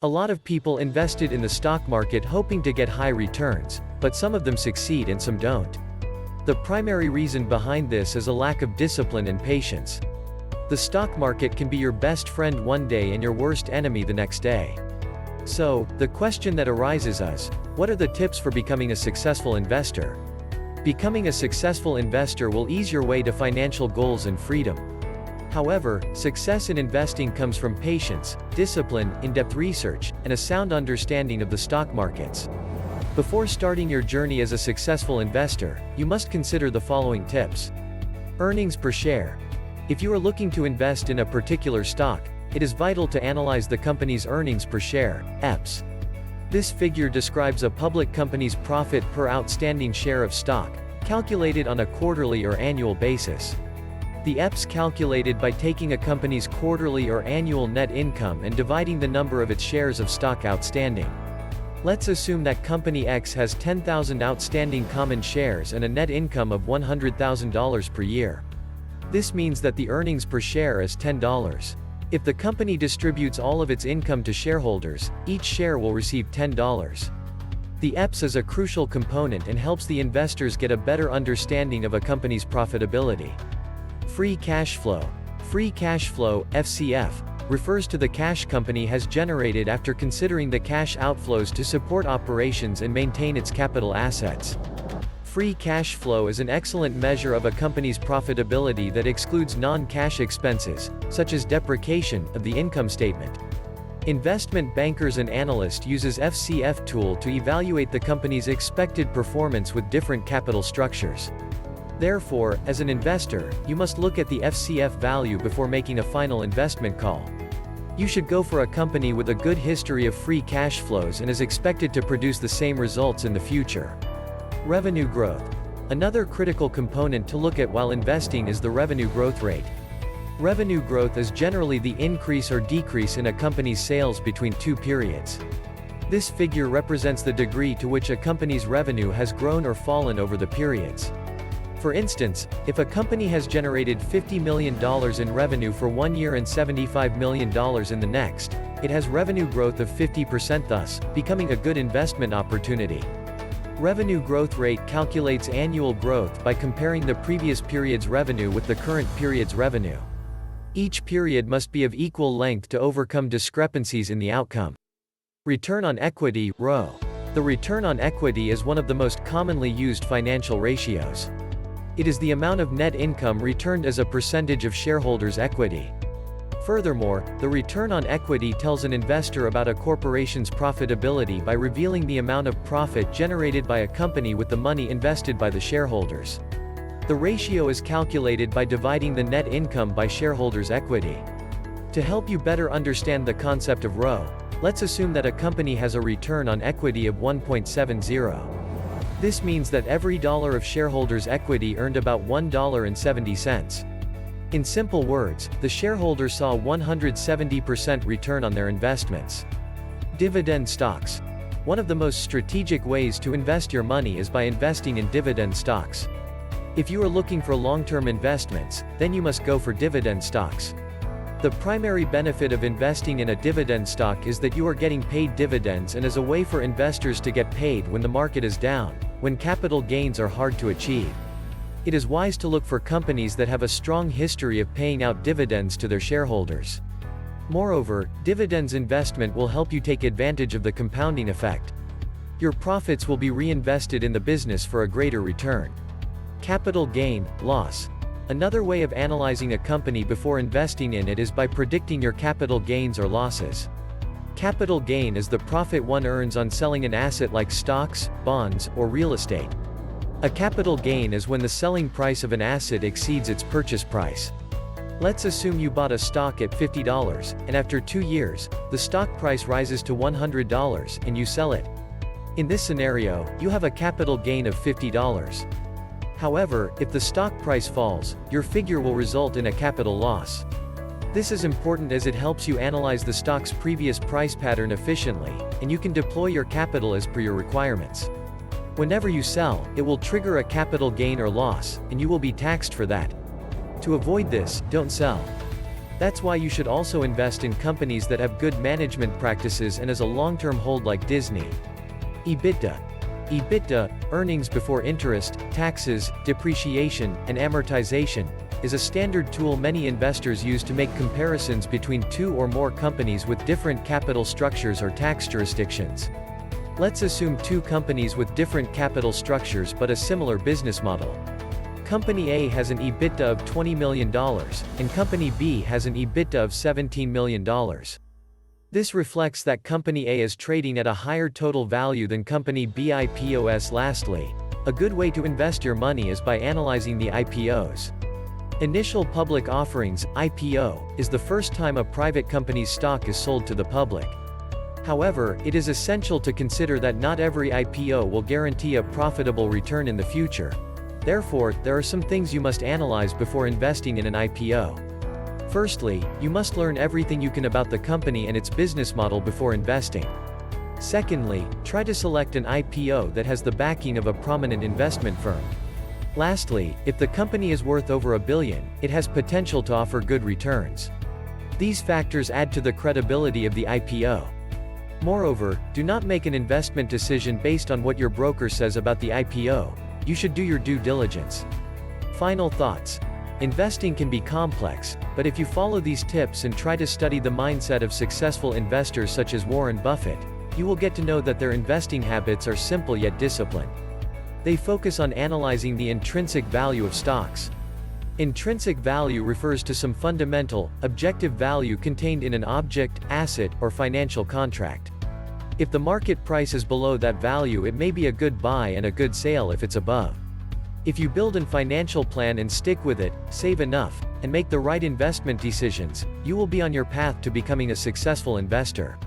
A lot of people invested in the stock market hoping to get high returns, but some of them succeed and some don't. The primary reason behind this is a lack of discipline and patience. The stock market can be your best friend one day and your worst enemy the next day. So, the question that arises is, what are the tips for becoming a successful investor? Becoming a successful investor will ease your way to financial goals and freedom. However, success in investing comes from patience, discipline, in-depth research, and a sound understanding of the stock markets. Before starting your journey as a successful investor, you must consider the following tips. Earnings per share. If you are looking to invest in a particular stock, it is vital to analyze the company's earnings per share, EPS. This figure describes a public company's profit per outstanding share of stock, calculated on a quarterly or annual basis. The EPS calculated by taking a company's quarterly or annual net income and dividing the number of its shares of stock outstanding. Let's assume that company X has 10,000 outstanding common shares and a net income of $100,000 per year. This means that the earnings per share is $10. If the company distributes all of its income to shareholders, each share will receive $10. The EPS is a crucial component and helps the investors get a better understanding of a company's profitability. Free cash flow. Free cash flow, FCF, refers to the cash company has generated after considering the cash outflows to support operations and maintain its capital assets. Free cash flow is an excellent measure of a company's profitability that excludes non-cash expenses, such as depreciation, of the income statement. Investment bankers and analysts uses FCF tool to evaluate the company's expected performance with different capital structures. Therefore, as an investor, you must look at the FCF value before making a final investment call. You should go for a company with a good history of free cash flows and is expected to produce the same results in the future. Revenue growth. Another critical component to look at while investing is the revenue growth rate. Revenue growth is generally the increase or decrease in a company's sales between two periods. This figure represents the degree to which a company's revenue has grown or fallen over the periods. For instance, if a company has generated $50 million in revenue for 1 year and $75 million in the next, it has revenue growth of 50%, thus becoming a good investment opportunity. Revenue growth rate calculates annual growth by comparing the previous period's revenue with the current period's revenue. Each period must be of equal length to overcome discrepancies in the outcome. Return on equity, ROE. The return on equity is one of the most commonly used financial ratios. It is the amount of net income returned as a percentage of shareholders' equity. Furthermore, the return on equity tells an investor about a corporation's profitability by revealing the amount of profit generated by a company with the money invested by the shareholders. The ratio is calculated by dividing the net income by shareholders' equity. To help you better understand the concept of ROE, let's assume that a company has a return on equity of 1.70. This means that every dollar of shareholders' equity earned about $1.70. In simple words, the shareholders saw 170% return on their investments. Dividend stocks. One of the most strategic ways to invest your money is by investing in dividend stocks. If you are looking for long-term investments, then you must go for dividend stocks. The primary benefit of investing in a dividend stock is that you are getting paid dividends and is a way for investors to get paid when the market is down, when capital gains are hard to achieve. It is wise to look for companies that have a strong history of paying out dividends to their shareholders. Moreover, dividends investment will help you take advantage of the compounding effect. Your profits will be reinvested in the business for a greater return. Capital gain, loss. Another way of analyzing a company before investing in it is by predicting your capital gains or losses. Capital gain is the profit one earns on selling an asset like stocks, bonds, or real estate. A capital gain is when the selling price of an asset exceeds its purchase price. Let's assume you bought a stock at $50, and after 2 years, the stock price rises to $100, and you sell it. In this scenario, you have a capital gain of $50. However, if the stock price falls, your figure will result in a capital loss. This is important as it helps you analyze the stock's previous price pattern efficiently, and you can deploy your capital as per your requirements. Whenever you sell, it will trigger a capital gain or loss, and you will be taxed for that. To avoid this, don't sell. That's why you should also invest in companies that have good management practices and as a long-term hold like Disney. EBITDA. EBITDA, earnings before interest, taxes, depreciation, and amortization, is a standard tool many investors use to make comparisons between two or more companies with different capital structures or tax jurisdictions. Let's assume two companies with different capital structures but a similar business model. Company A has an EBITDA of $20 million, and Company B has an EBITDA of $17 million. This reflects that Company A is trading at a higher total value than Company B IPOs. Lastly, a good way to invest your money is by analyzing the IPOs. Initial public offerings, IPO, is the first time a private company's stock is sold to the public. However, it is essential to consider that not every IPO will guarantee a profitable return in the future. Therefore, there are some things you must analyze before investing in an IPO. Firstly, you must learn everything you can about the company and its business model before investing. Secondly, try to select an IPO that has the backing of a prominent investment firm. Lastly, if the company is worth over $1 billion, it has potential to offer good returns. These factors add to the credibility of the IPO. Moreover, do not make an investment decision based on what your broker says about the IPO. You should do your due diligence. Final thoughts. Investing can be complex, but if you follow these tips and try to study the mindset of successful investors such as Warren Buffett, you will get to know that their investing habits are simple yet disciplined. They focus on analyzing the intrinsic value of stocks. Intrinsic value refers to some fundamental, objective value contained in an object, asset, or financial contract. If the market price is below that value, it may be a good buy and a good sell if it's above. If you build a financial plan and stick with it, save enough, and make the right investment decisions, you will be on your path to becoming a successful investor.